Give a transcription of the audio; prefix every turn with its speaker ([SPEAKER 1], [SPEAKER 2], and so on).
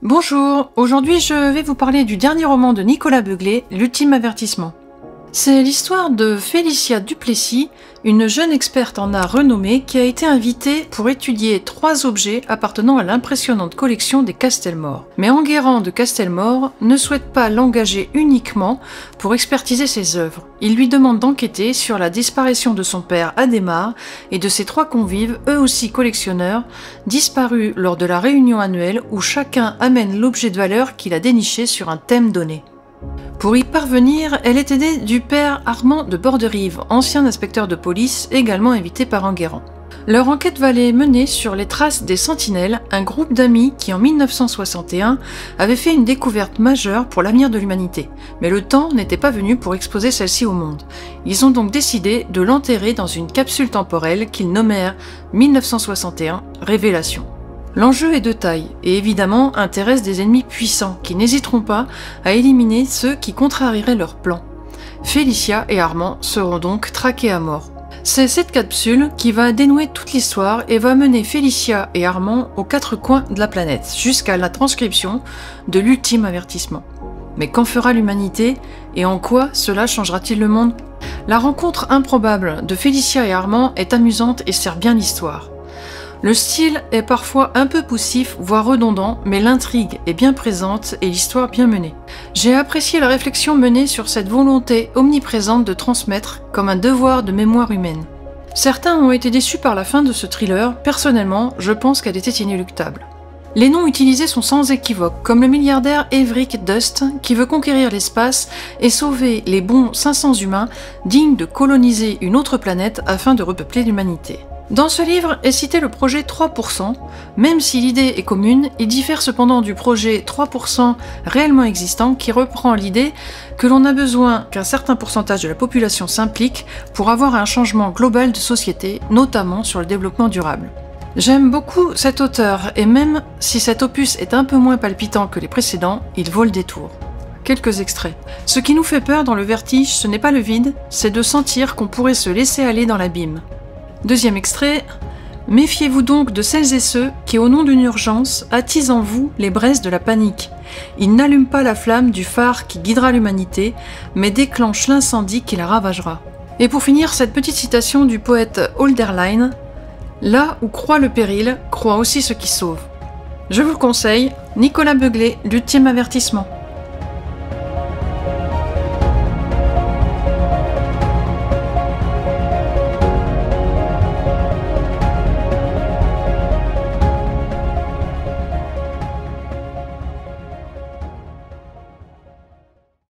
[SPEAKER 1] Bonjour, aujourd'hui je vais vous parler du dernier roman de Nicolas Beuglet, L'Ultime Avertissement. C'est l'histoire de Félicia Duplessis, une jeune experte en art renommée qui a été invitée pour étudier 3 objets appartenant à l'impressionnante collection des Castelmore. Mais Enguerrand de Castelmore ne souhaite pas l'engager uniquement pour expertiser ses œuvres. Il lui demande d'enquêter sur la disparition de son père Adhémar et de ses 3 convives, eux aussi collectionneurs, disparus lors de la réunion annuelle où chacun amène l'objet de valeur qu'il a déniché sur un thème donné. Pour y parvenir, elle est aidée du père Armand de Borderive, ancien inspecteur de police, également invité par Enguerrand. Leur enquête va les mener sur les traces des Sentinelles, un groupe d'amis qui en 1961 avait fait une découverte majeure pour l'avenir de l'humanité. Mais le temps n'était pas venu pour exposer celle-ci au monde. Ils ont donc décidé de l'enterrer dans une capsule temporelle qu'ils nommèrent 1961 Révélation. L'enjeu est de taille et évidemment intéresse des ennemis puissants qui n'hésiteront pas à éliminer ceux qui contrarieraient leurs plans. Félicia et Armand seront donc traqués à mort. C'est cette capsule qui va dénouer toute l'histoire et va mener Félicia et Armand aux 4 coins de la planète jusqu'à la transcription de l'ultime avertissement. Mais qu'en fera l'humanité et en quoi cela changera-t-il le monde? La rencontre improbable de Félicia et Armand est amusante et sert bien l'histoire. Le style est parfois un peu poussif, voire redondant, mais l'intrigue est bien présente et l'histoire bien menée. J'ai apprécié la réflexion menée sur cette volonté omniprésente de transmettre comme un devoir de mémoire humaine. Certains ont été déçus par la fin de ce thriller, personnellement, je pense qu'elle était inéluctable. Les noms utilisés sont sans équivoque, comme le milliardaire Everick Dust qui veut conquérir l'espace et sauver les bons 500 humains dignes de coloniser une autre planète afin de repeupler l'humanité. Dans ce livre est cité le projet 3%, même si l'idée est commune, il diffère cependant du projet 3% réellement existant qui reprend l'idée que l'on a besoin qu'un certain pourcentage de la population s'implique pour avoir un changement global de société, notamment sur le développement durable. J'aime beaucoup cet auteur et même si cet opus est un peu moins palpitant que les précédents, il vaut le détour. Quelques extraits. Ce qui nous fait peur dans le vertige, ce n'est pas le vide, c'est de sentir qu'on pourrait se laisser aller dans l'abîme. Deuxième extrait. Méfiez-vous donc de celles et ceux qui, au nom d'une urgence, attisent en vous les braises de la panique. Ils n'allument pas la flamme du phare qui guidera l'humanité, mais déclenchent l'incendie qui la ravagera. Et pour finir, cette petite citation du poète Hölderlin. Là où croit le péril, croit aussi ce qui sauve. Je vous le conseille, Nicolas Beuglet, L'Ultime Avertissement.